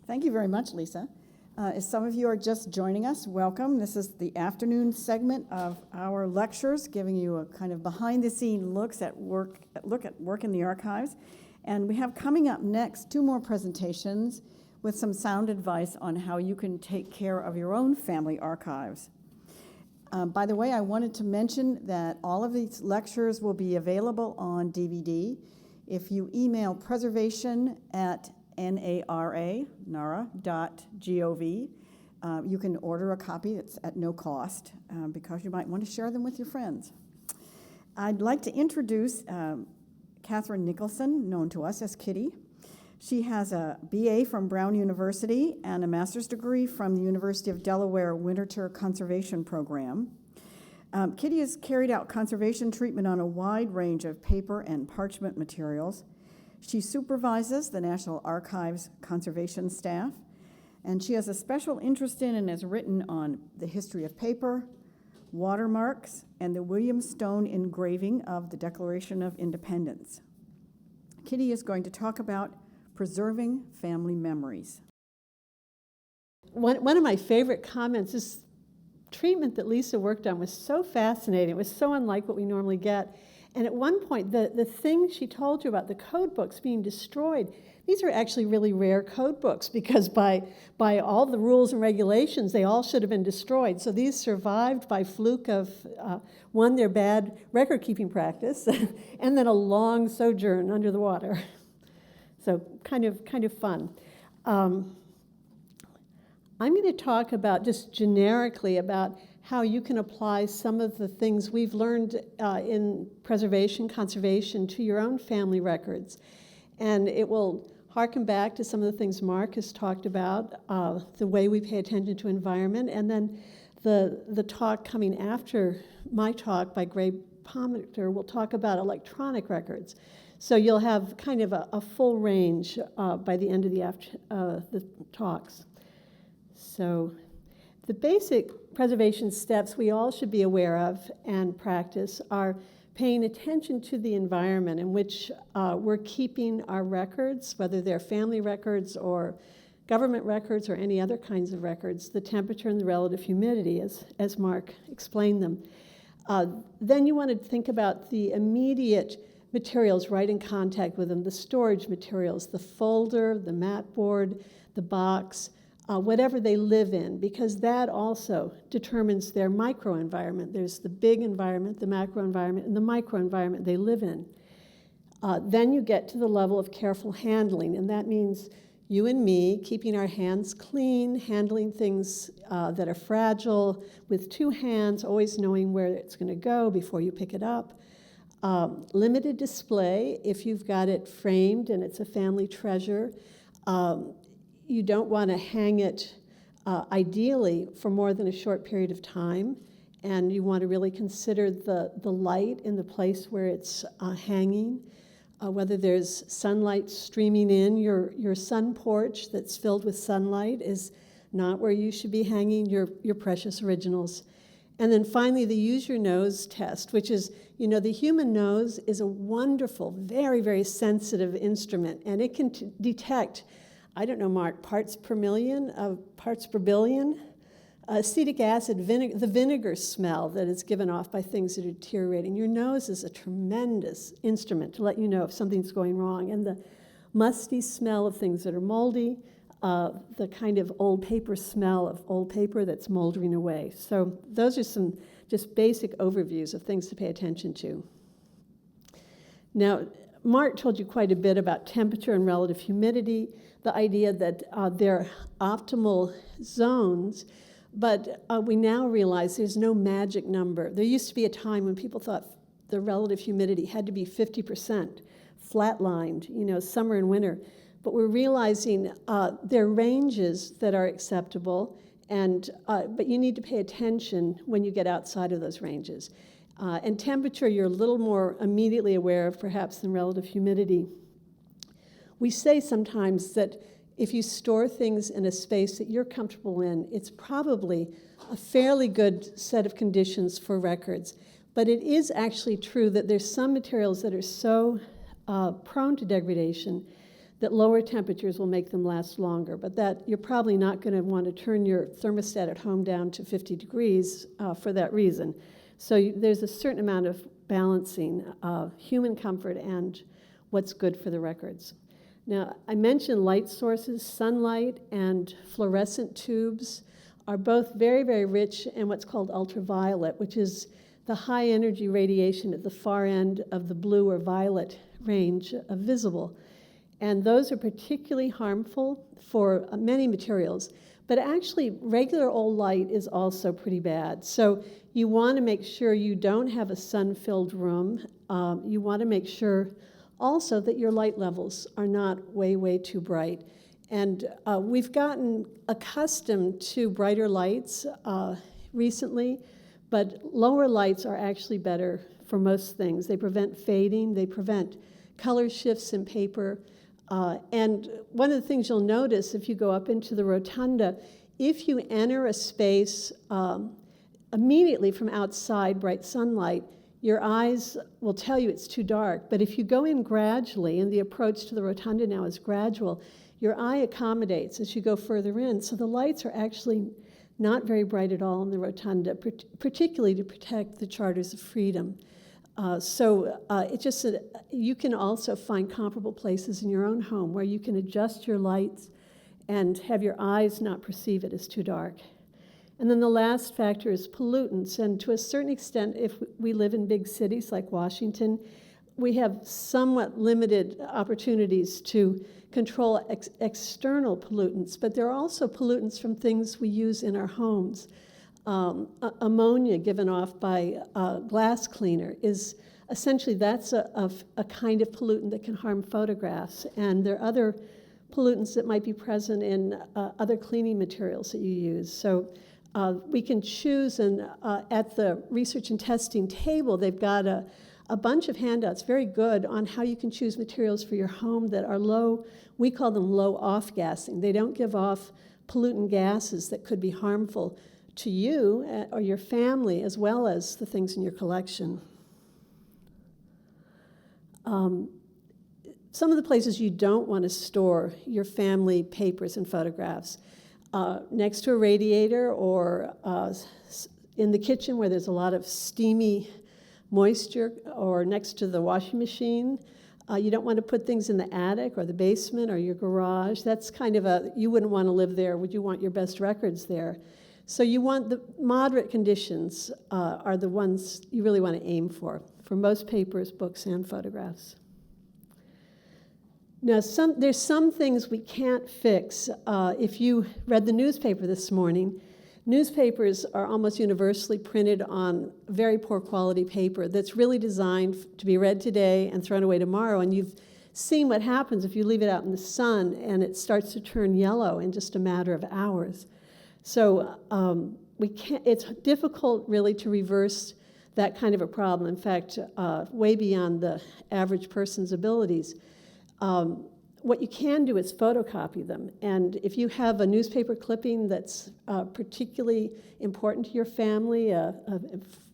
Thank you very much, Lisa. As some of you are just joining us, welcome. This is the afternoon segment of our lectures, giving you a kind of behind-the-scenes look at work in the archives. And we have coming up next 2 more presentations with some sound advice on how you can take care of your own family archives. By the way, I wanted to mention that all of these lectures will be available on DVD. If you email preservation@nara.gov, you can order a copy. It's at no cost because you might want to share them with your friends. I'd like to introduce Catherine Nicholson, known to us as Kitty. She has a BA from Brown University and a master's degree from the University of Delaware Winterthur Conservation Program. Kitty has carried out conservation treatment on a wide range of paper and parchment materials. She supervises the National Archives conservation staff, and she has a special interest in and has written on the history of paper, watermarks, and the William Stone engraving of the Declaration of Independence. Kitty is going to talk about preserving family memories. One of my favorite comments is treatment that Lisa worked on was so fascinating. It was so unlike what we normally get. And at one point, the thing she told you about the code books being destroyed, these are actually really rare code books because by all the rules and regulations, they all should have been destroyed. So these survived by fluke of, one, their bad record-keeping practice, and then a long sojourn under the water. So kind of fun. I'm going to talk about just generically about how you can apply some of the things we've learned in preservation, conservation to your own family records. And it will harken back to some of the things Mark has talked about, the way we pay attention to environment, and then the talk coming after my talk by Greg Pomicter will talk about electronic records. So you'll have kind of a full range by the end of the talks. So the basic preservation steps we all should be aware of and practice are paying attention to the environment in which we're keeping our records, whether they're family records or government records or any other kinds of records, the temperature and the relative humidity, as Mark explained them. Then you want to think about the immediate materials right in contact with them, the storage materials, the folder, the mat board, the box, whatever they live in, because that also determines their microenvironment. There's the big environment, the macro environment, and the microenvironment they live in. Then you get to the level of careful handling, and that means you and me keeping our hands clean, handling things that are fragile with 2 hands, always knowing where it's going to go before you pick it up. Limited display if you've got it framed and it's a family treasure. You don't want to hang it ideally for more than a short period of time, and you want to really consider the light in the place where it's hanging, whether there's sunlight streaming in. Your sun porch that's filled with sunlight is not where you should be hanging your precious originals. And then finally, the use your nose test, which is, the human nose is a wonderful, very, very sensitive instrument, and it can detect, I don't know, Mark, parts per million, parts per billion, acetic acid, the vinegar smell that is given off by things that are deteriorating. Your nose is a tremendous instrument to let you know if something's going wrong. And the musty smell of things that are moldy, the kind of old paper smell of old paper that's moldering away. So those are some just basic overviews of things to pay attention to. Now, Mark told you quite a bit about temperature and relative humidity, the idea that they're optimal zones, but we now realize there's no magic number. There used to be a time when people thought the relative humidity had to be 50%, flatlined, summer and winter. But we're realizing there are ranges that are acceptable, but you need to pay attention when you get outside of those ranges. And temperature, you're a little more immediately aware of, perhaps, than relative humidity. We say sometimes that if you store things in a space that you're comfortable in, it's probably a fairly good set of conditions for records. But it is actually true that there's some materials that are so prone to degradation that lower temperatures will make them last longer, but that you're probably not going to want to turn your thermostat at home down to 50 degrees for that reason. So there's a certain amount of balancing human comfort and what's good for the records. Now, I mentioned light sources. Sunlight and fluorescent tubes are both very, very rich in what's called ultraviolet, which is the high energy radiation at the far end of the blue or violet range of visible. And those are particularly harmful for many materials. But actually, regular old light is also pretty bad. So you want to make sure you don't have a sun-filled room. You want to make sure also that your light levels are not way, way too bright. And we've gotten accustomed to brighter lights recently, but lower lights are actually better for most things. They prevent fading, they prevent color shifts in paper. And one of the things you'll notice if you go up into the rotunda, if you enter a space immediately from outside bright sunlight, your eyes will tell you it's too dark. But if you go in gradually, and the approach to the rotunda now is gradual, your eye accommodates as you go further in. So the lights are actually not very bright at all in the rotunda, particularly to protect the Charters of Freedom. It's just that you can also find comparable places in your own home where you can adjust your lights and have your eyes not perceive it as too dark. And then the last factor is pollutants. And to a certain extent, if we live in big cities like Washington, we have somewhat limited opportunities to control external pollutants, but there are also pollutants from things we use in our homes. Ammonia given off by a glass cleaner is essentially, that's a kind of pollutant that can harm photographs. And there are other pollutants that might be present in other cleaning materials that you use. So we can choose, and at the research and testing table, they've got a bunch of handouts, very good, on how you can choose materials for your home that are low, we call them low off-gassing. They don't give off pollutant gases that could be harmful to you or your family, as well as the things in your collection. Some of the places you don't want to store your family papers and photographs. Next to a radiator, or in the kitchen where there's a lot of steamy moisture, or next to the washing machine. You don't want to put things in the attic or the basement or your garage. That's kind of you wouldn't want to live there. Would you want your best records there? So you want the moderate conditions are the ones you really want to aim for most papers, books, and photographs. Now, there's some things we can't fix. If you read the newspaper this morning, newspapers are almost universally printed on very poor quality paper that's really designed to be read today and thrown away tomorrow. And you've seen what happens if you leave it out in the sun and it starts to turn yellow in just a matter of hours. So it's difficult really to reverse that kind of a problem. In fact, way beyond the average person's abilities. What you can do is photocopy them. And if you have a newspaper clipping that's particularly important to your family, a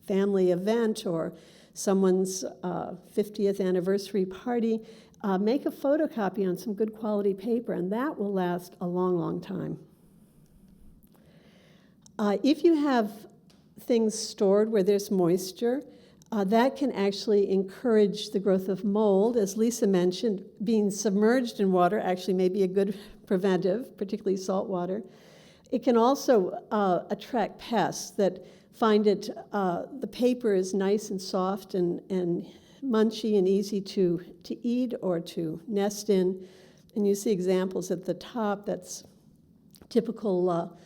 family event, or someone's 50th anniversary party, make a photocopy on some good quality paper, and that will last a long, long time. If you have things stored where there's moisture, that can actually encourage the growth of mold. As Lisa mentioned, being submerged in water actually may be a good preventive, particularly salt water. It can also attract pests that find the paper is nice and soft and munchy and easy to eat or to nest in. And you see examples at the top. That's typical.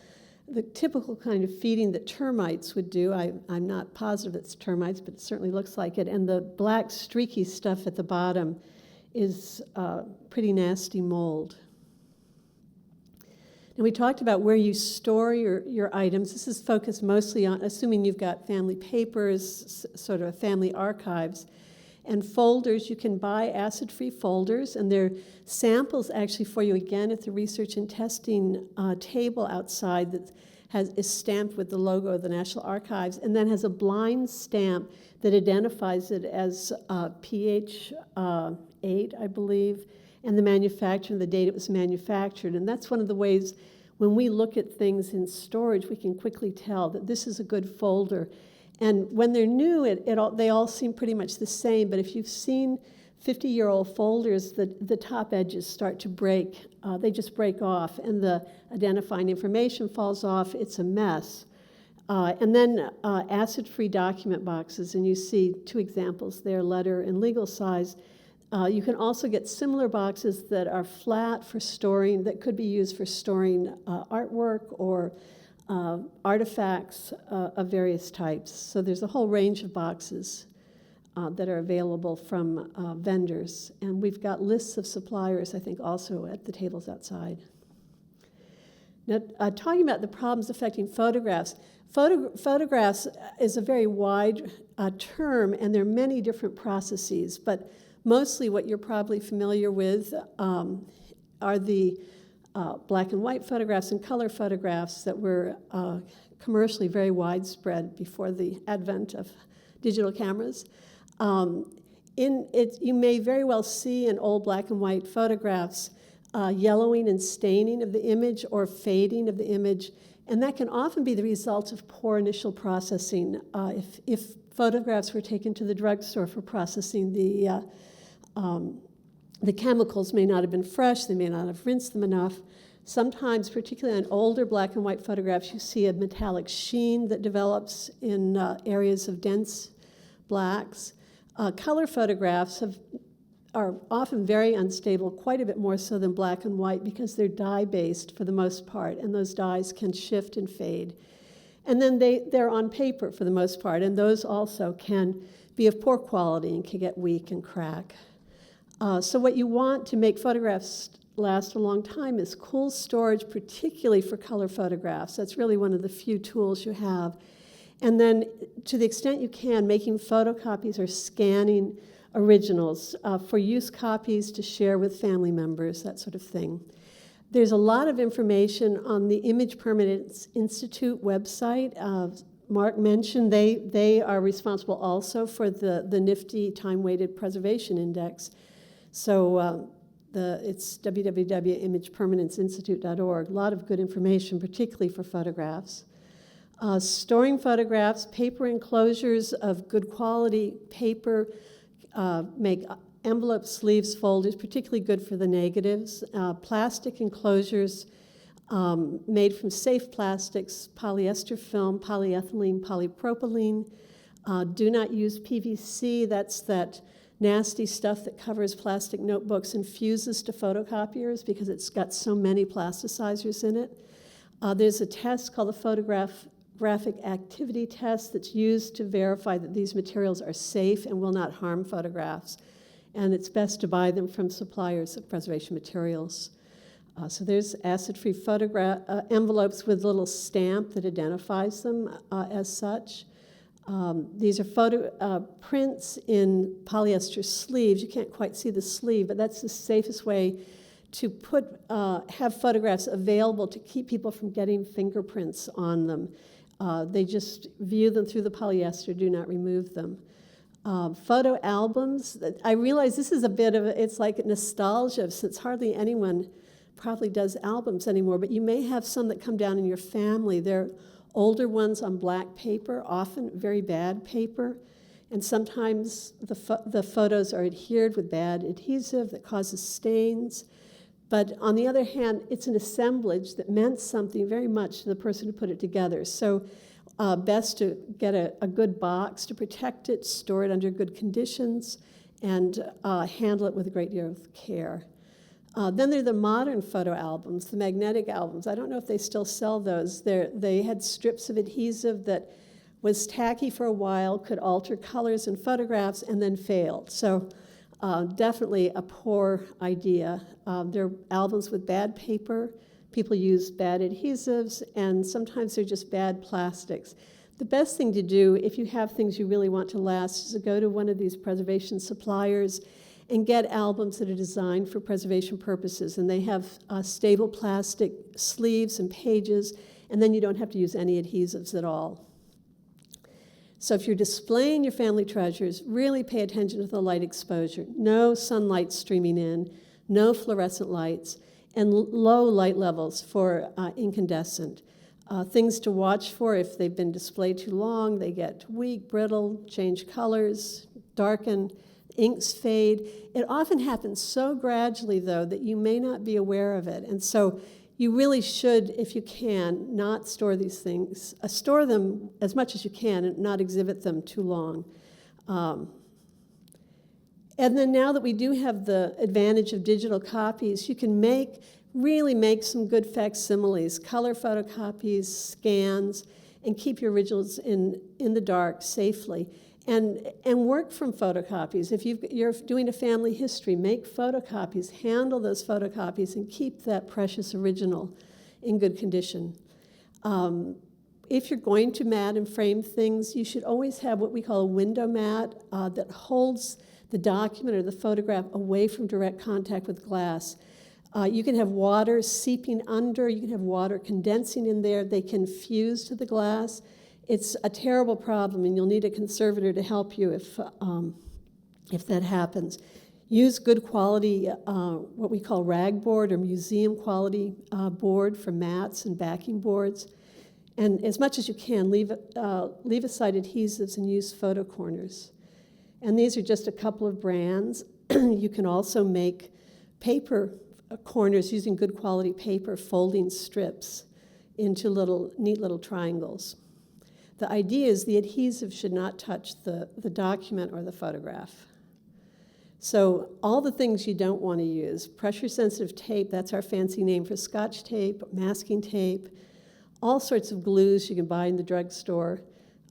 The typical kind of feeding that termites would do. I'm not positive it's termites, but it certainly looks like it. And the black streaky stuff at the bottom is pretty nasty mold. And we talked about where you store your items. This is focused mostly on, assuming you've got family papers, sort of family archives. And folders, you can buy acid-free folders, and there are samples actually for you again at the research and testing table outside that is stamped with the logo of the National Archives, and then has a blind stamp that identifies it as pH 8, I believe, and the manufacturer and the date it was manufactured. And that's one of the ways when we look at things in storage, we can quickly tell that this is a good folder. And when they're new, they all seem pretty much the same, but if you've seen 50-year-old folders, the top edges start to break. They just break off, and the identifying information falls off. It's a mess. And then acid-free document boxes, and you see two examples there, letter and legal size. You can also get similar boxes that are flat for storing, that could be used for storing artwork or artifacts of various types. So there's a whole range of boxes that are available from vendors. And we've got lists of suppliers, I think, also at the tables outside. Now, talking about the problems affecting photographs, photographs is a very wide term, and there are many different processes, but mostly what you're probably familiar with are the black and white photographs and color photographs that were commercially very widespread before the advent of digital cameras. You may very well see in old black and white photographs yellowing and staining of the image or fading of the image, and that can often be the result of poor initial processing. If photographs were taken to the drugstore for processing, the chemicals may not have been fresh, they may not have rinsed them enough. Sometimes, particularly on older black and white photographs, you see a metallic sheen that develops in areas of dense blacks. Color photographs are often very unstable, quite a bit more so than black and white, because they're dye-based for the most part, and those dyes can shift and fade. And then they're on paper for the most part, and those also can be of poor quality and can get weak and crack. So what you want to make photographs last a long time is cool storage, particularly for color photographs. That's really one of the few tools you have. And then, to the extent you can, making photocopies or scanning originals for use copies to share with family members, that sort of thing. There's a lot of information on the Image Permanence Institute website. Mark mentioned they are responsible also for the nifty time-weighted preservation index. So it's www.imagepermanenceinstitute.org. A lot of good information, particularly for photographs. Storing photographs, paper enclosures of good quality paper make envelopes, sleeves, folders, particularly good for the negatives. Plastic enclosures made from safe plastics, polyester film, polyethylene, polypropylene. Do not use PVC. That's that nasty stuff that covers plastic notebooks and fuses to photocopiers because it's got so many plasticizers in it. There's a test called the photographic activity test that's used to verify that these materials are safe and will not harm photographs. And it's best to buy them from suppliers of preservation materials. So there's acid-free envelopes with a little stamp that identifies them as such. These are prints in polyester sleeves. You can't quite see the sleeve, but that's the safest way to have photographs available to keep people from getting fingerprints on them. They just view them through the polyester, do not remove them. Photo albums, I realize this is a bit of it's like nostalgia since hardly anyone probably does albums anymore, but you may have some that come down in your family. They're older ones on black paper, often very bad paper, and sometimes the photos are adhered with bad adhesive that causes stains. But on the other hand, it's an assemblage that meant something very much to the person who put it together. So best to get a good box to protect it, store it under good conditions, and handle it with a great deal of care. Then there are the modern photo albums, the magnetic albums. I don't know if they still sell those. They had strips of adhesive that was tacky for a while, could alter colors in photographs, and then failed. So definitely a poor idea. They're albums with bad paper. People use bad adhesives, and sometimes they're just bad plastics. The best thing to do if you have things you really want to last is to go to one of these preservation suppliers and get albums that are designed for preservation purposes. And they have stable plastic sleeves and pages, and then you don't have to use any adhesives at all. So if you're displaying your family treasures, really pay attention to the light exposure. No sunlight streaming in, no fluorescent lights, and low light levels for incandescent. Things to watch for: if they've been displayed too long, they get weak, brittle, change colors, darken, inks fade. It often happens so gradually, though, that you may not be aware of it. And so you really should, if you can, not store these things. Store them as much as you can and not exhibit them too long. And then now that we do have the advantage of digital copies, you can really make some good facsimiles, color photocopies, scans, and keep your originals in the dark safely. And work from photocopies. If you're doing a family history, make photocopies, handle those photocopies, and keep that precious original in good condition. If you're going to mat and frame things, you should always have what we call a window mat that holds the document or the photograph away from direct contact with glass. You can have water seeping under, you can have water condensing in there, they can fuse to the glass. It's a terrible problem, and you'll need a conservator to help you if that happens. Use good quality, what we call rag board or museum quality board for mats and backing boards. And as much as you can, leave aside adhesives and use photo corners. And these are just a couple of brands. You can also make paper corners using good quality paper, folding strips into neat little triangles. The idea is the adhesive should not touch the document or the photograph. So all the things you don't want to use: pressure-sensitive tape, that's our fancy name for Scotch tape, masking tape, all sorts of glues you can buy in the drugstore,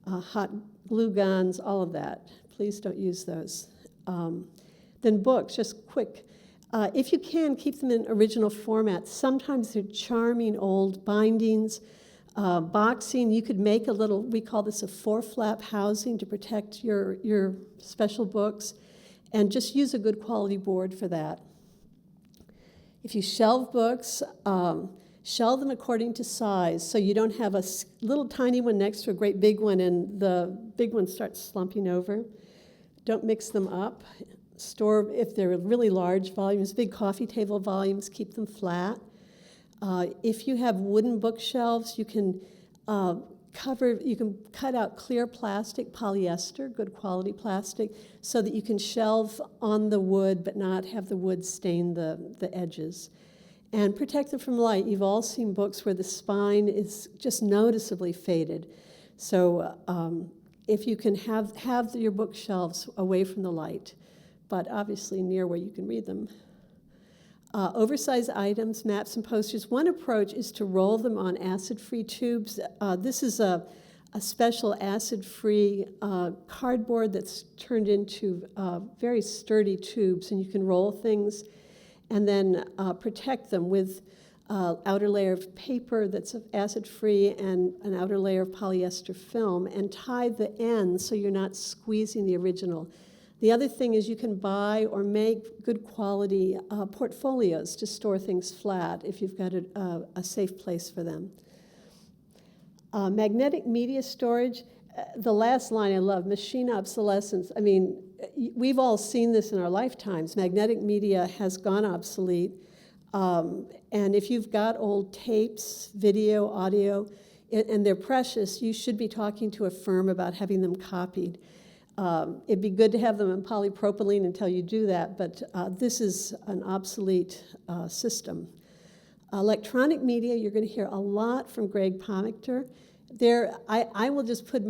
hot glue guns, all of that. Please don't use those. Then books, just quick. If you can, keep them in original format. Sometimes they're charming old bindings. Boxing, you could make a little, we call this a 4-flap housing to protect your special books, and just use a good quality board for that. If you shelve books, shelve them according to size, so you don't have a little tiny one next to a great big one and the big one starts slumping over. Don't mix them up. Store, if they're really large volumes, big coffee table volumes, keep them flat. If you have wooden bookshelves, you can cut out clear plastic, polyester, good quality plastic, so that you can shelve on the wood but not have the wood stain the edges. And protect them from light. You've all seen books where the spine is just noticeably faded. So if you can have your bookshelves away from the light, but obviously near where you can read them. Oversized items, maps, and posters. One approach is to roll them on acid-free tubes. This is a special acid-free cardboard that's turned into very sturdy tubes, and you can roll things and then protect them with outer layer of paper that's acid-free and an outer layer of polyester film, and tie the ends so you're not squeezing the original. The other thing is you can buy or make good quality portfolios to store things flat if you've got a safe place for them. Magnetic media storage, the last line I love, machine obsolescence. I mean, we've all seen this in our lifetimes. Magnetic media has gone obsolete. And if you've got old tapes, video, audio, and they're precious, you should be talking to a firm about having them copied. It'd be good to have them in polypropylene until you do that, but this is an obsolete system. Electronic media, you're going to hear a lot from Greg Pomicter. I will just put,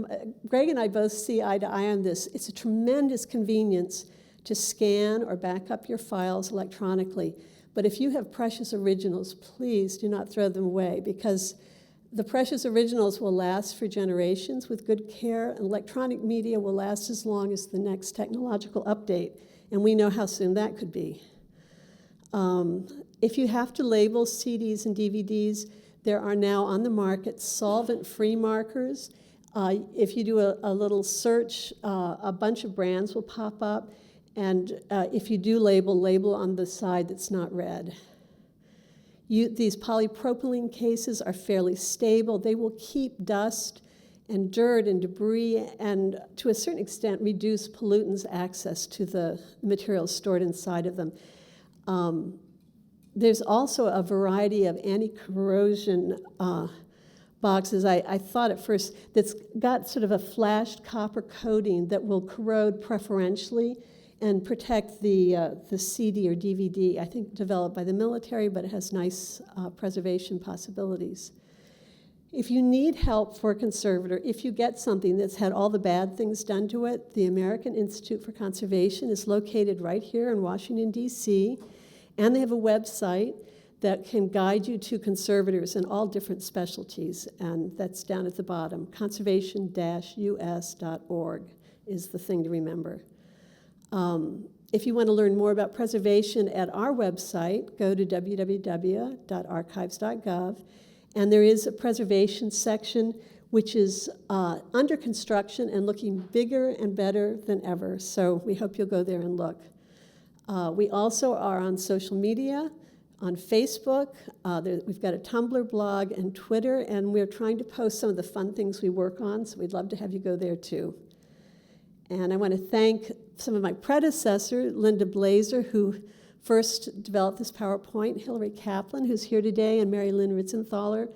Greg and I both see eye to eye on this. It's a tremendous convenience to scan or back up your files electronically. But if you have precious originals, please do not throw them away, because the precious originals will last for generations with good care, and electronic media will last as long as the next technological update, and we know how soon that could be. If you have to label CDs and DVDs, there are now on the market solvent-free markers. If you do a little search, a bunch of brands will pop up, and if you do label on the side that's not red. These polypropylene cases are fairly stable. They will keep dust and dirt and debris and, to a certain extent, reduce pollutants' access to the materials stored inside of them. There's also a variety of anti-corrosion boxes. I thought at first that's got sort of a flashed copper coating that will corrode preferentially and protect the CD or DVD, I think developed by the military, but it has nice preservation possibilities. If you need help for a conservator, if you get something that's had all the bad things done to it, the American Institute for Conservation is located right here in Washington, D.C., and they have a website that can guide you to conservators in all different specialties, and that's down at the bottom. Conservation-us.org is the thing to remember. If you want to learn more about preservation at our website, go to www.archives.gov, and there is a preservation section which is under construction and looking bigger and better than ever, so we hope you'll go there and look. We also are on social media, on Facebook. We've got a Tumblr blog and Twitter, and we're trying to post some of the fun things we work on, so we'd love to have you go there too. And I want to thank some of my predecessors, Linda Blazer, who first developed this PowerPoint, Hillary Kaplan, who's here today, and Mary Lynn Ritzenthaler.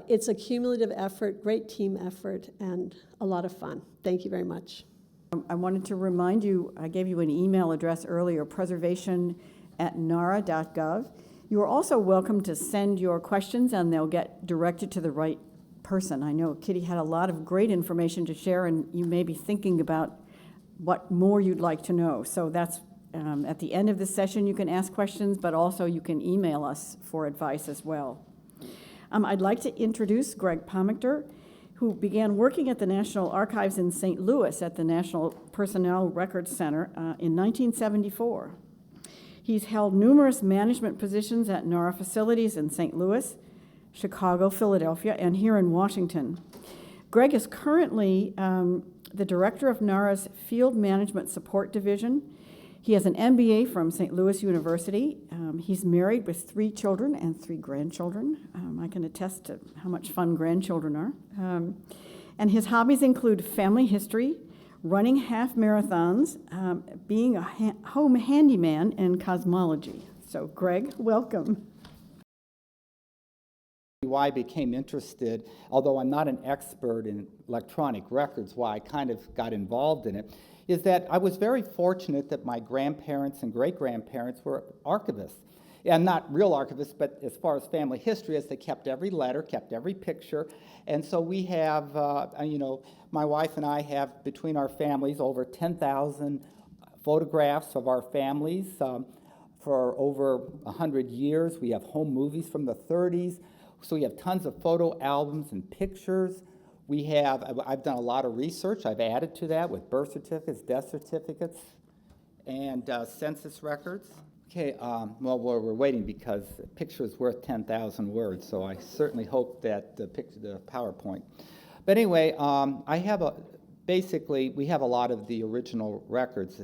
It's a cumulative effort, great team effort, and a lot of fun. Thank you very much. I wanted to remind you, I gave you an email address earlier, preservation@nara.gov. You are also welcome to send your questions, and they'll get directed to the right person. I know Kitty had a lot of great information to share, and you may be thinking about what more you'd like to know. So that's at the end of the session, you can ask questions, but also you can email us for advice as well. I'd like to introduce Greg Pomicter, who began working at the National Archives in St. Louis at the National Personnel Records Center in 1974. He's held numerous management positions at NARA facilities in St. Louis, Chicago, Philadelphia, and here in Washington. Greg is currently the director of NARA's Field Management Support Division. He has an MBA from St. Louis University. He's married with 3 children and 3 grandchildren. I can attest to how much fun grandchildren are. And his hobbies include family history, running half marathons, being a home handyman, and cosmology. So Greg, welcome. Why I became interested, although I'm not an expert in electronic records, why I kind of got involved in it, is that I was very fortunate that my grandparents and great-grandparents were archivists. And not real archivists, but as far as family history, as they kept every letter, kept every picture. And so we have, my wife and I have, between our families, over 10,000 photographs of our families for over 100 years. We have home movies from the 30s. So we have tons of photo albums and pictures. I've done a lot of research. I've added to that with birth certificates, death certificates, and census records. Okay, well, we're waiting because a picture is worth 10,000 words, so I certainly hope that the PowerPoint. But anyway, we have a lot of the original records,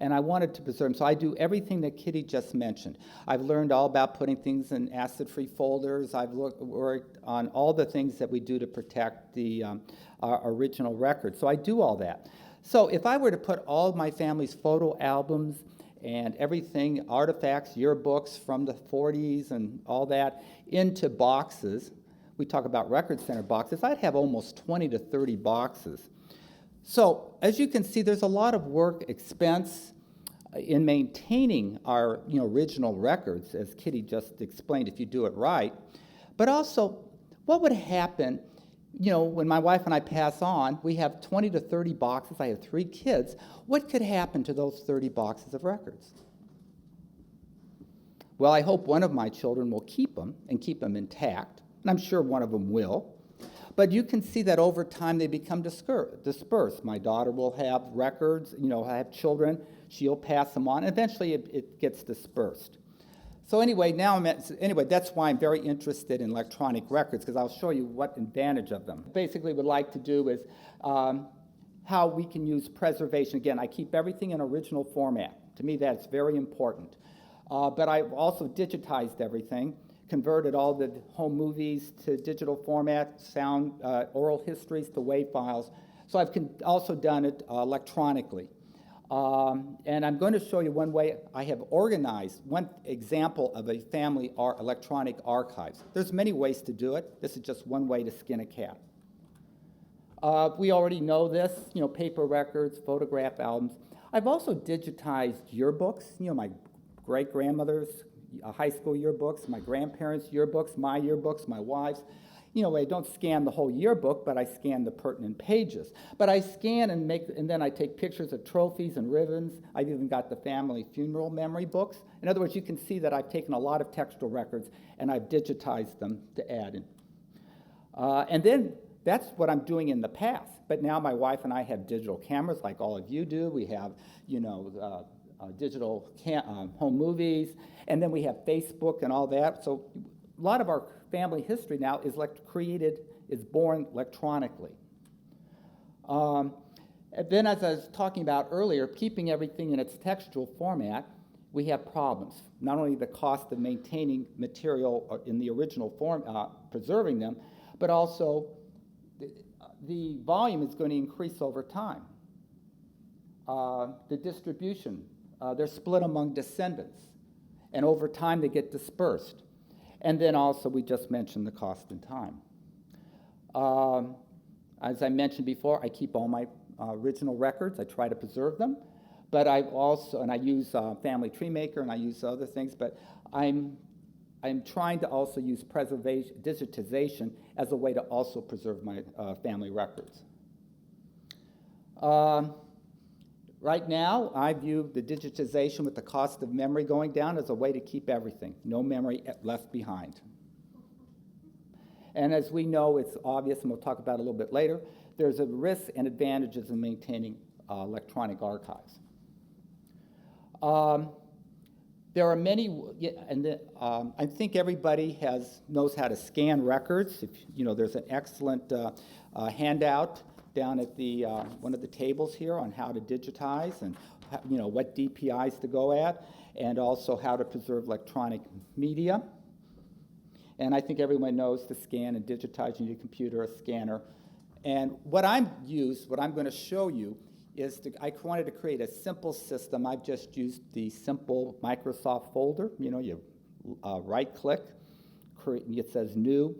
and I wanted to preserve them. So I do everything that Kitty just mentioned. I've learned all about putting things in acid-free folders. I've worked on all the things that we do to protect the our original records. So I do all that. So if I were to put all of my family's photo albums and everything, artifacts, yearbooks from the 40s and all that, into boxes, we talk about record center boxes, I'd have almost 20 to 30 boxes. So as you can see, there's a lot of work, expense in maintaining our original records, as Kitty just explained, if you do it right. But also, what would happen, when my wife and I pass on, we have 20 to 30 boxes, I have 3 kids, what could happen to those 30 boxes of records? Well, I hope one of my children will keep them and keep them intact, and I'm sure one of them will. But you can see that over time they become dispersed. My daughter will have records, I have children, she'll pass them on, and eventually it gets dispersed. So anyway, that's why I'm very interested in electronic records, because I'll show you what advantage of them. Basically, what I'd like to do is how we can use preservation. Again, I keep everything in original format. To me, that's very important. But I've also digitized everything, converted all the home movies to digital format, sound, oral histories to WAV files. So I've also done it electronically. And I'm going to show you one way I have organized, one example of a family electronic archives. There's many ways to do it. This is just one way to skin a cat. We already know this, paper records, photograph albums. I've also digitized yearbooks, my great-grandmother's high school yearbooks, my grandparents' yearbooks, my wife's. I don't scan the whole yearbook, but I scan the pertinent pages. But I scan and then I take pictures of trophies and ribbons. I've even got the family funeral memory books. In other words, you can see that I've taken a lot of textual records and I've digitized them to add in. And then that's what I'm doing in the past. But now my wife and I have digital cameras like all of you do. We have, digital home movies, and then we have Facebook and all that. So a lot of our family history now is born electronically. And then, as I was talking about earlier, keeping everything in its textual format, we have problems. Not only the cost of maintaining material in the original form, preserving them, but also the volume is going to increase over time. The distribution, they're split among descendants, and over time they get dispersed. And then also, we just mentioned the cost and time. As I mentioned before, I keep all my original records. I try to preserve them. But I use Family Tree Maker, and I use other things, but I'm trying to also use digitization as a way to also preserve my family records. Right now, I view the digitization with the cost of memory going down as a way to keep everything, no memory left behind. And as we know, it's obvious, and we'll talk about it a little bit later, there's a risks and advantages in maintaining electronic archives. There are many, and I think everybody knows how to scan records. There's an excellent handout down at one of the tables here on how to digitize and what DPIs to go at, and also how to preserve electronic media. And I think everyone knows to scan and digitize. You need a computer, a scanner. And what I'm going to show you is I wanted to create a simple system. I've just used the simple Microsoft folder. You right-click, it says New,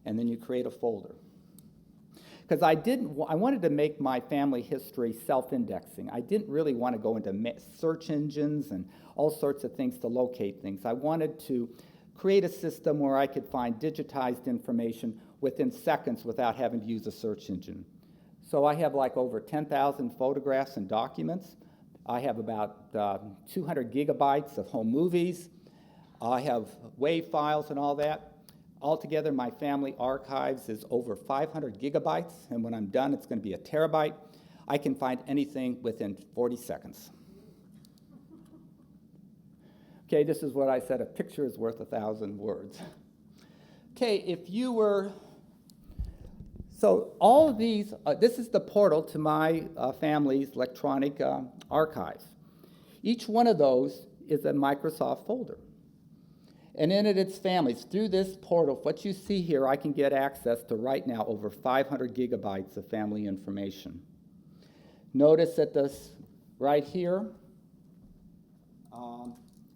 and then you create a folder. Because I wanted to make my family history self-indexing. I didn't really want to go into search engines and all sorts of things to locate things. I wanted to create a system where I could find digitized information within seconds without having to use a search engine. So I have like over 10,000 photographs and documents. I have about 200 gigabytes of home movies. I have WAV files and all that. Altogether, my family archives is over 500 gigabytes, and when I'm done, it's going to be a terabyte. I can find anything within 40 seconds. Okay, this is what I said, a picture is worth 1,000 words. Okay, so all of these, this is the portal to my family's electronic archives. Each one of those is a Microsoft folder. And in its families, through this portal, what you see here, I can get access to right now over 500 gigabytes of family information. Notice that this right here,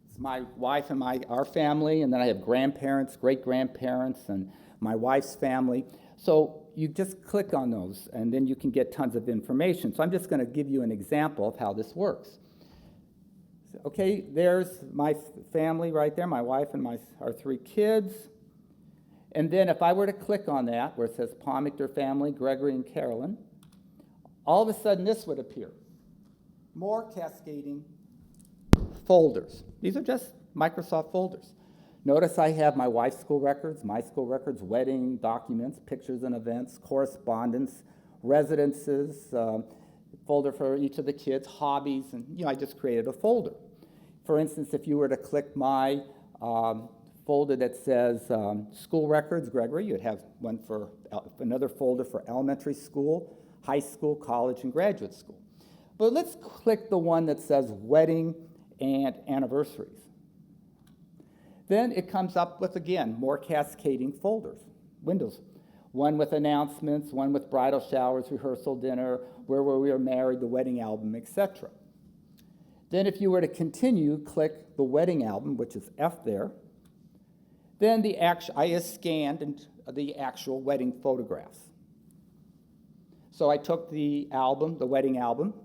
it's my wife and our family, and then I have grandparents, great-grandparents, and my wife's family. So you just click on those, and then you can get tons of information. So I'm just going to give you an example of how this works. Okay, there's my family right there, my wife and our 3 kids. And then if I were to click on that, where it says Pomicter family, Gregory and Carolyn, all of a sudden this would appear. More cascading folders. These are just Microsoft folders. Notice I have my wife's school records, my school records, wedding documents, pictures and events, correspondence, residences, folder for each of the kids, hobbies, and I just created a folder. For instance, if you were to click my folder that says school records, Gregory, you'd have one for another folder for elementary school, high school, college, and graduate school. But let's click the one that says wedding and anniversaries. Then it comes up with, again, more cascading folders, windows. One with announcements, one with bridal showers, rehearsal dinner, where we were married, the wedding album, etc. Then if you were to continue, click the wedding album, which is F there. Then I scanned the actual wedding photographs. So I took the album, the wedding album,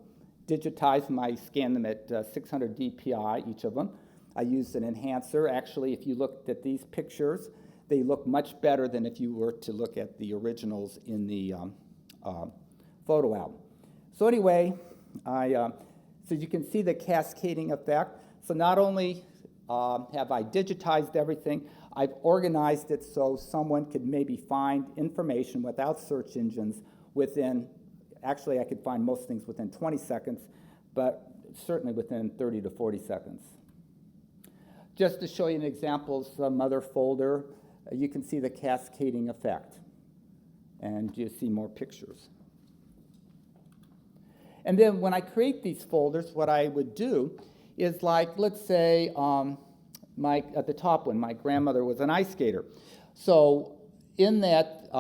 digitized them. I scanned them at 600 dpi, each of them. I used an enhancer. Actually, if you looked at these pictures, they look much better than if you were to look at the originals in the photo album. So anyway, so you can see the cascading effect. So not only have I digitized everything, I've organized it so someone could maybe find information without search engines within, actually I could find most things within 20 seconds, but certainly within 30 to 40 seconds. Just to show you an example, some other folder, you can see the cascading effect, and you see more pictures. And then when I create these folders, what I would do is, like, let's say at the top one, my grandmother was an ice skater. So in that,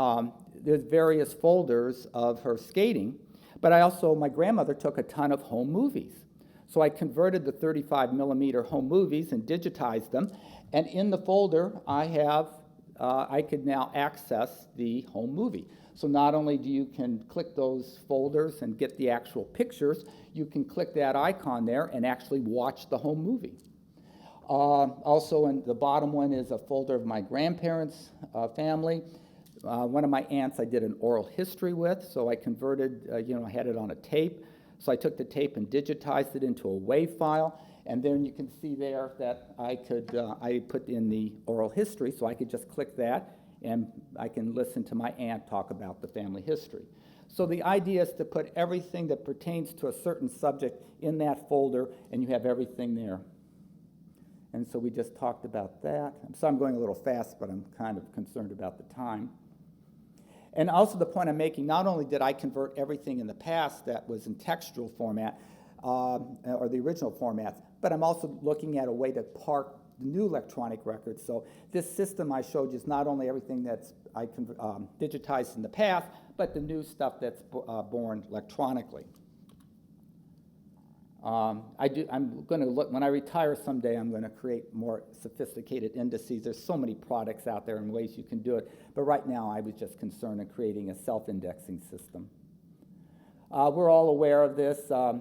there's various folders of her skating, but my grandmother took a ton of home movies. So I converted the 35 millimeter home movies and digitized them, and in the folder I could now access the home movie. So not only can click those folders and get the actual pictures, you can click that icon there and actually watch the home movie. Also, in the bottom one is a folder of my grandparents' family. One of my aunts I did an oral history with, so I converted, I had it on a tape. So I took the tape and digitized it into a WAV file, and then you can see there that I put in the oral history, so I could just click that, and I can listen to my aunt talk about the family history. So the idea is to put everything that pertains to a certain subject in that folder, and you have everything there. And so we just talked about that. So I'm going a little fast, but I'm kind of concerned about the time. And also the point I'm making, not only did I convert everything in the past that was in textual format, or the original formats, but I'm also looking at a way to park the new electronic records. So this system I showed you is not only everything that's digitized in the past, but the new stuff that's born electronically. I'm going to look, when I retire someday, I'm going to create more sophisticated indices. There's so many products out there and ways you can do it, but right now I was just concerned in creating a self-indexing system. We're all aware of this. By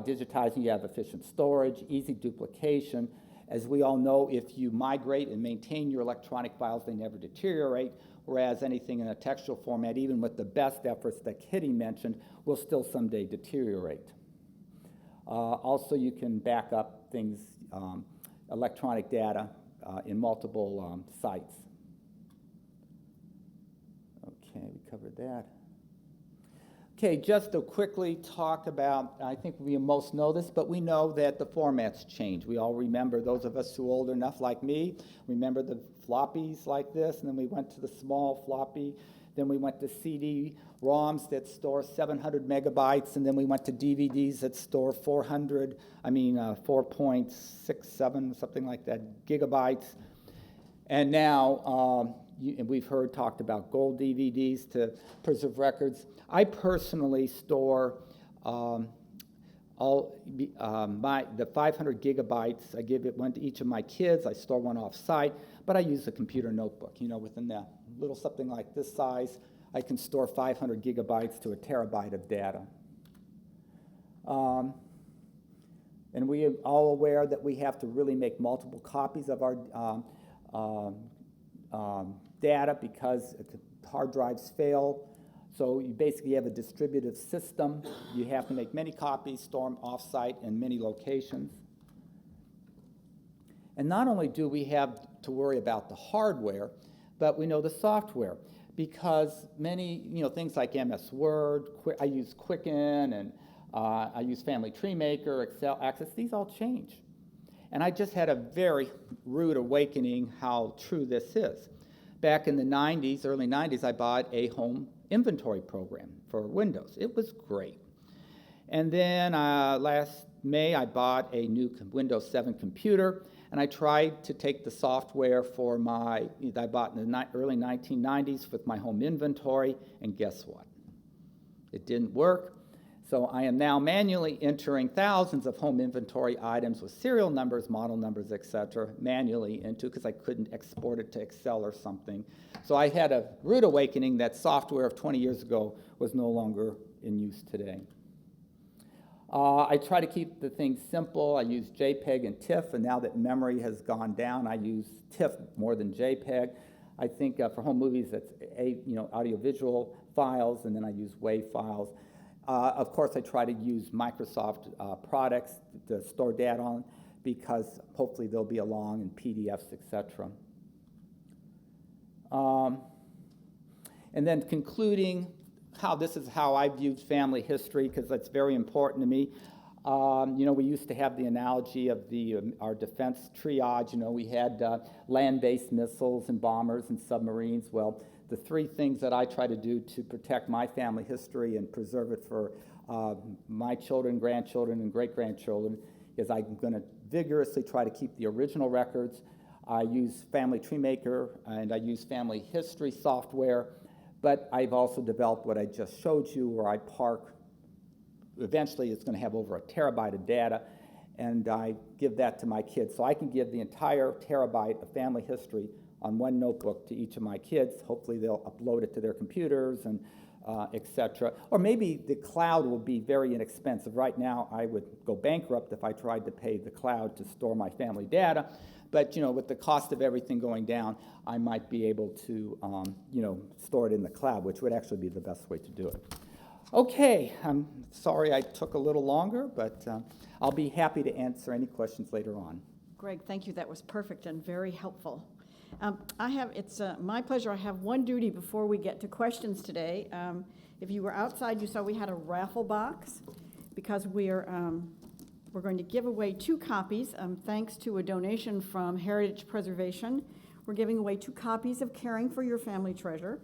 digitizing, you have efficient storage, easy duplication. As we all know, if you migrate and maintain your electronic files, they never deteriorate, whereas anything in a textual format, even with the best efforts that Kitty mentioned, will still someday deteriorate. Also, you can back up things, electronic data, in multiple sites. Okay, we covered that. Okay, just to quickly talk about, I think we most know this, but we know that the formats change. We all remember, those of us who are old enough like me, remember the floppies like this, and then we went to the small floppy, then we went to CD-ROMs that store 700 megabytes, and then we went to DVDs that store 4.67, something like that, gigabytes. And now, we've talked about gold DVDs to preserve records. I personally store the 500 gigabytes. I give it one to each of my kids. I store one off-site, but I use a computer notebook. Within that little something like this size, I can store 500 gigabytes to a terabyte of data. And we are all aware that we have to really make multiple copies of our data because hard drives fail. So you basically have a distributed system. You have to make many copies, store them off-site in many locations. And not only do we have to worry about the hardware, but we know the software, because many things like MS Word, I use Quicken, and I use Family Tree Maker, Excel Access, these all change. And I just had a very rude awakening how true this is. Back in the 90s, early 90s, I bought a home inventory program for Windows. It was great. And then last May, I bought a new Windows 7 computer, and I tried to take the software that I bought in the early 1990s with my home inventory, and guess what? It didn't work. So I am now manually entering thousands of home inventory items with serial numbers, model numbers, etc., manually into, because I couldn't export it to Excel or something. So I had a rude awakening that software of 20 years ago was no longer in use today. I try to keep the things simple. I use JPEG and TIFF, and now that memory has gone down, I use TIFF more than JPEG. I think for home movies, it's audiovisual files, and then I use WAV files. Of course, I try to use Microsoft products to store data on, because hopefully they'll be along in PDFs, etc. And then concluding, this is how I viewed family history, because that's very important to me. We used to have the analogy of our defense triage. We had land-based missiles and bombers and submarines. Well, the three things that I try to do to protect my family history and preserve it for my children, grandchildren, and great-grandchildren is I'm going to vigorously try to keep the original records. I use Family Tree Maker, and I use family history software, but I've also developed what I just showed you, where I park. Eventually, it's going to have over 1 terabyte of data, and I give that to my kids. So I can give the entire terabyte of family history on one notebook to each of my kids. Hopefully, they'll upload it to their computers and etc. Or maybe the cloud will be very inexpensive. Right now, I would go bankrupt if I tried to pay the cloud to store my family data. But with the cost of everything going down, I might be able to store it in the cloud, which would actually be the best way to do it. Okay, I'm sorry I took a little longer, but I'll be happy to answer any questions later on. Greg, thank you. That was perfect and very helpful. It's my pleasure. I have one duty before we get to questions today. If you were outside, you saw we had a raffle box, because we're going to give away 2 copies, thanks to a donation from Heritage Preservation. We're giving away 2 copies of Caring for Your Family Treasure.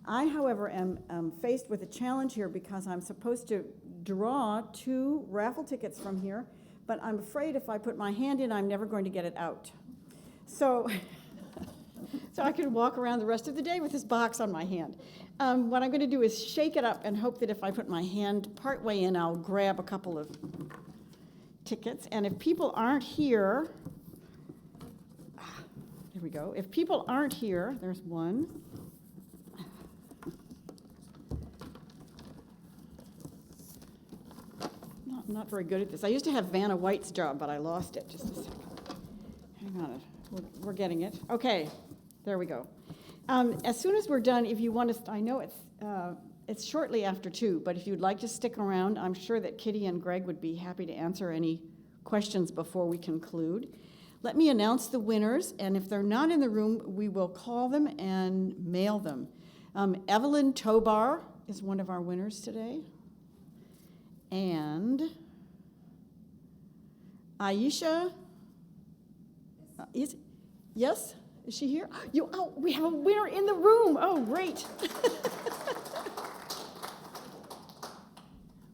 I, however, am faced with a challenge here, because I'm supposed to draw 2 raffle tickets from here, but I'm afraid if I put my hand in, I'm never going to get it out. So I could walk around the rest of the day with this box on my hand. What I'm going to do is shake it up and hope that if I put my hand partway in, I'll grab a couple of tickets. And if people aren't here, here we go. If people aren't here, there's one. Not very good at this. I used to have Vanna White's job, but I lost it. Just a second. Hang on. We're getting it. Okay. There we go. As soon as we're done, if you want to, I know it's shortly after 2, but if you'd like to stick around, I'm sure that Kitty and Greg would be happy to answer any questions before we conclude. Let me announce the winners, and if they're not in the room, we will call them and mail them. Evelyn Tobar is one of our winners today. And Aisha, yes? Is she here? We have a winner in the room. Oh, great.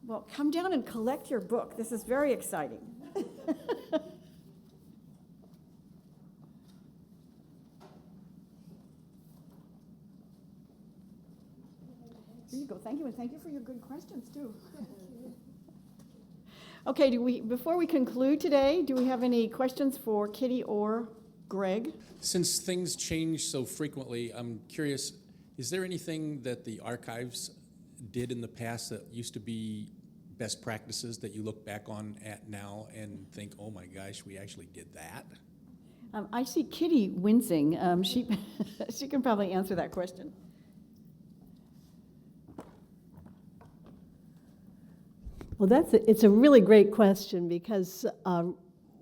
Well, come down and collect your book. This is very exciting. Here you go. Thank you, and thank you for your good questions, too. Okay, before we conclude today, do we have any questions for Kitty or Greg? Since things change so frequently, I'm curious, is there anything that the archives did in the past that used to be best practices that you look back on at now and think, oh my gosh, we actually did that? I see Kitty wincing. She can probably answer that question. Well, it's a really great question, because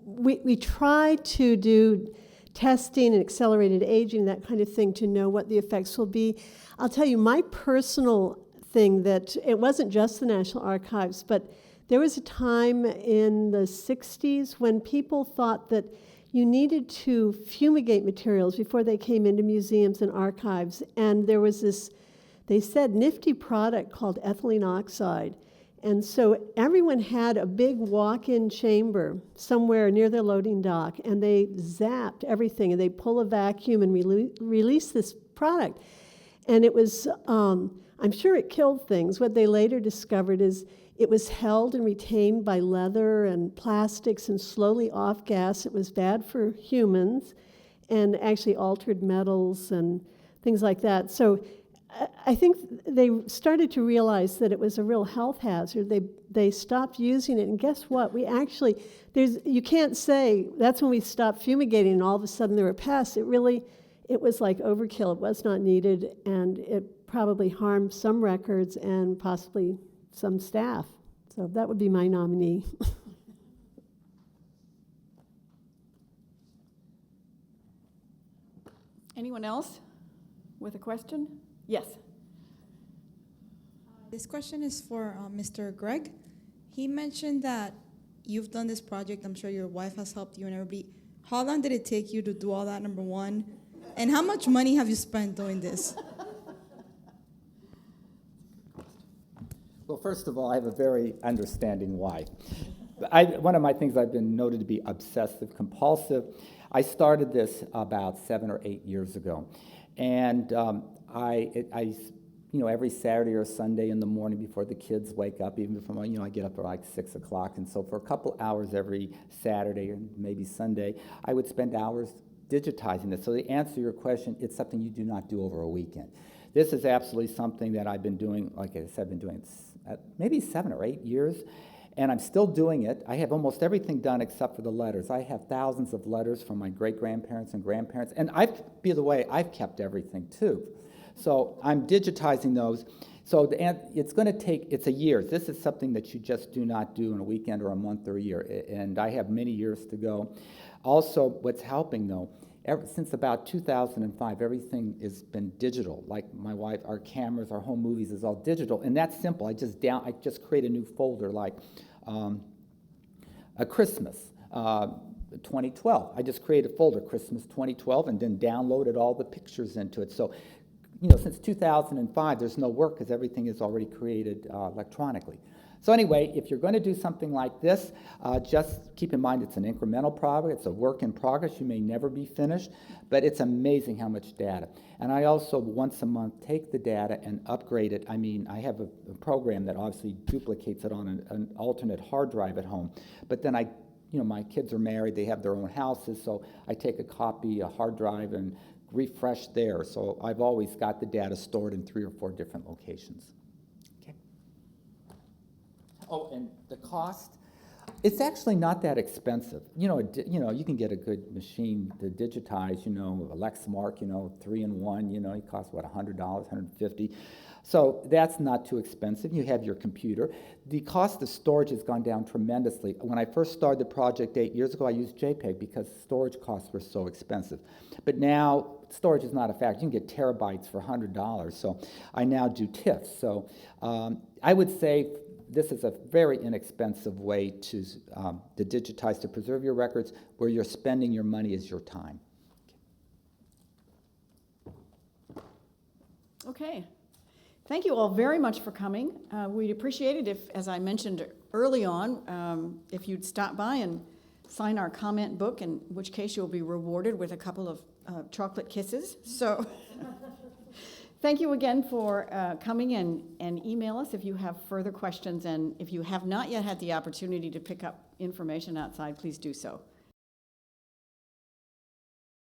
we try to do testing and accelerated aging, that kind of thing, to know what the effects will be. I'll tell you my personal thing, that it wasn't just the National Archives, but there was a time in the 60s when people thought that you needed to fumigate materials before they came into museums and archives. And there was this, they said, nifty product called ethylene oxide. And so everyone had a big walk-in chamber somewhere near their loading dock, and they zapped everything, and they pull a vacuum and release this product. And it was, I'm sure it killed things. What they later discovered is It was held and retained by leather and plastics and slowly off gas. It was bad for humans and actually altered metals and things like that. So I think they started to realize that it was a real health hazard. They stopped using it, and guess what? We actually, you can't say that's when we stopped fumigating and all of a sudden there were pests. It was like overkill. It was not needed, and it probably harmed some records and possibly some staff. So that would be my nominee. Anyone else with a question? Yes. This question is for Mr. Greg. He mentioned that you've done this project. I'm sure your wife has helped you and everybody. How long did it take you to do all that, number one? And how much money have you spent doing this? Well, first of all, I have a very understanding wife. One of my things, I've been noted to be obsessive compulsive. I started this about 7 or 8 years ago. And every Saturday or Sunday in the morning before the kids wake up, even before I get up at like 6 o'clock. And so for a couple hours every Saturday and maybe Sunday, I would spend hours digitizing this. So to answer your question, it's something you do not do over a weekend. This is absolutely something that I've been doing, like I said, I've been doing maybe 7 or 8 years, and I'm still doing it. I have almost everything done except for the letters. I have thousands of letters from my great-grandparents and grandparents, and by the way, I've kept everything too. So I'm digitizing those. So it's going to take, it's a year. This is something that you just do not do in a weekend or a month or a year, and I have many years to go. Also, what's helping though, since about 2005, everything has been digital. Like my wife, our cameras, our home movies is all digital, and that's simple. I just create a new folder like a Christmas 2012. I just create a folder, Christmas 2012, and then downloaded all the pictures into it. So, since 2005, there's no work because everything is already created electronically. So anyway, if you're going to do something like this, just keep in mind it's an incremental project. It's a work in progress. You may never be finished, but it's amazing how much data. And I also, once a month, take the data and upgrade it. I mean, I have a program that obviously duplicates it on an alternate hard drive at home. But then my kids are married. They have their own houses, so I take a copy, a hard drive, and refresh there. So I've always got the data stored in 3 or 4 different locations. Oh, and the cost, it's actually not that expensive. You can get a good machine to digitize, a Lexmark, 3-in-1, it costs, $100, $150. So that's not too expensive. You have your computer. The cost of storage has gone down tremendously. When I first started the project 8 years ago, I used JPEG because storage costs were so expensive. But now, storage is not a factor. You can get terabytes for $100. So I now do TIFFs. So I would say this is a very inexpensive way to digitize, to preserve your records. Where you're spending your money is your time. Okay. Thank you all very much for coming. We'd appreciate it if, as I mentioned early on, if you'd stop by and sign our comment book, in which case you'll be rewarded with a couple of chocolate kisses. So thank you again for coming and email us if you have further questions. And if you have not yet had the opportunity to pick up information outside, please do so.